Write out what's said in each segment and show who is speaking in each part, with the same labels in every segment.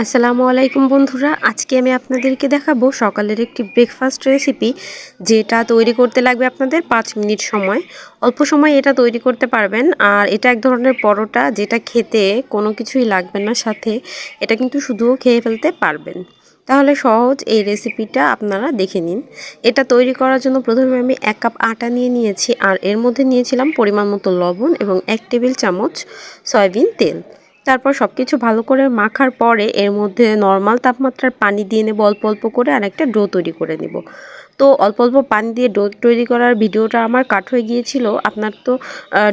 Speaker 1: আসসালামু আলাইকুম বন্ধুরা, আজকে আমি আপনাদেরকে দেখাবো সকালের একটি ব্রেকফাস্ট রেসিপি, যেটা তৈরি করতে লাগবে আপনাদের 5 মিনিট সময়। অল্প সময় এটা তৈরি করতে পারবেন। আর এটা এক ধরনের পরোটা, যেটা খেতে কোনো কিছুই লাগবে না সাথে, এটা কিন্তু শুধুও খেয়ে ফেলতে পারবেন। তাহলে সহজ এই রেসিপিটা আপনারা দেখে নিন। এটা তৈরি করার জন্য প্রথমে আমি 1 কাপ আটা নিয়ে নিয়েছি, আর এর মধ্যে নিয়েছিলাম পরিমাণ মতো লবণ এবং 1 টেবিল চামচ সয়াবিন তেল। তারপর সব কিছু ভালো করে মাখার পরে এর মধ্যে নর্মাল তাপমাত্রার পানি দিয়ে নেব অল্প অল্প করে, আর একটা ডো তৈরি করে নেব। তো অল্প অল্প পানি দিয়ে ডো তৈরি করার ভিডিওটা আমার কাট হয়ে গিয়েছিল। আপনার তো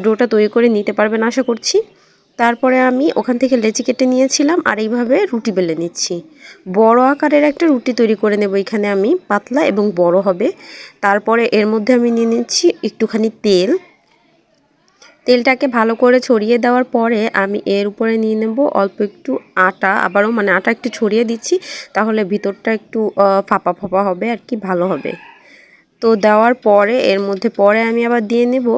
Speaker 1: ডোটা তৈরি করে নিতে পারবেন আশা করছি। তারপরে আমি ওখান থেকে লেচি কেটে নিয়েছিলাম, আর এইভাবে রুটি বেলে নিচ্ছি। বড় আকারের একটা রুটি তৈরি করে নেব এখানে আমি, পাতলা এবং বড় হবে। তারপরে এর মধ্যে আমি নিয়ে নিচ্ছি একটুখানি তেল। তেলটাকে ভালো করে ছড়িয়ে দেওয়ার পরে আমি এর উপরে নিয়ে নেব অল্প একটু আটা, আবারও আটা একটু ছড়িয়ে দিচ্ছি, তাহলে ভিতরটা একটু ফাঁপা ফাঁপা হবে আর কি, ভালো হবে। তো দেওয়ার পরে এর মধ্যে পরে আমি আবার দিয়ে নেব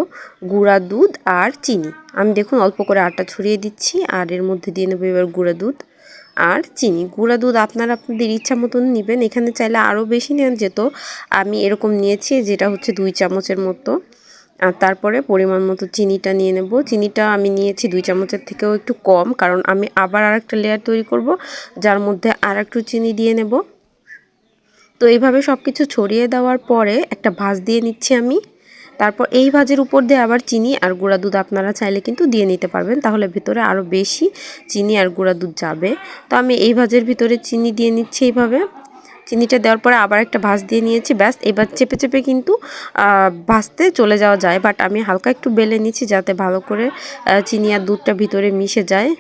Speaker 1: গুঁড়া দুধ আর চিনি। আমি দেখুন অল্প করে আটা ছড়িয়ে দিচ্ছি, আর এর মধ্যে দিয়ে নেব এবার গুঁড়া দুধ আর চিনি। গুঁড়া দুধ আপনারা আপনাদের ইচ্ছা মতন নেবেন, এখানে চাইলে আরও বেশি নেওয়া যেত। আমি এরকম নিয়েছি, যেটা হচ্ছে 2 চামচের মতো। আর তারপরে পরিমাণ মতো চিনিটা নিয়ে নেব। চিনিটা আমি নিয়েছি 2 চামচের থেকেও একটু কম, কারণ আমি আবার আরেকটা লেয়ার তৈরি করব, যার মধ্যে আর একটু চিনি দিয়ে নেব। তো এইভাবে সব কিছু ছড়িয়ে দেওয়ার পরে একটা ভাঁজ দিয়ে নিচ্ছি আমি। তারপর এই ভাঁজের উপর দিয়ে আবার চিনি আর গুঁড়া দুধ আপনারা চাইলে কিন্তু দিয়ে নিতে পারবেন, তাহলে ভিতরে আরও বেশি চিনি আর গুঁড়া দুধ যাবে। তো আমি এই ভাঁজের ভিতরে চিনি দিয়ে নিচ্ছি এইভাবে। চিনিটা দেওয়ার পরে আবার একটা ভাঁজ দিয়ে নিয়েছি, ব্যাস। এবার চেপে চেপে কিন্তু ভাজতে চলে যাওয়া যায়, বাট আমি হালকা একটু বেলে নিচ্ছি যাতে ভালো করে চিনি আর দুধটা ভিতরে মিশে যায়।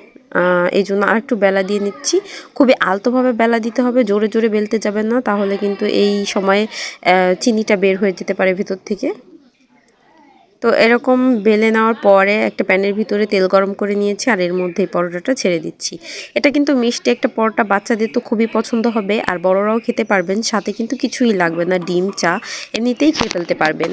Speaker 1: এই জন্য আরেকটু বেলা দিয়ে নিচ্ছি। খুবই আলতোভাবে বেলা দিতে হবে, জোরে জোরে বেলতে যাবেন না, তাহলে কিন্তু এই সময়ে চিনিটা বের হয়ে যেতে পারে ভিতর থেকে। তো এরকম বেলে নেওয়ার পরে একটা প্যানের ভিতরে তেল গরম করে নিয়েছি, আর এর মধ্যে এই পরোটাটা ছেড়ে দিচ্ছি। এটা কিন্তু মিষ্টি একটা পরোটা, বাচ্চাদের তো খুবই পছন্দ হবে, আর বড়রাও খেতে পারবেন। সাথে কিন্তু কিছুই লাগবে না, ডিম চা এমনিতেই খেয়ে ফেলতে পারবেন।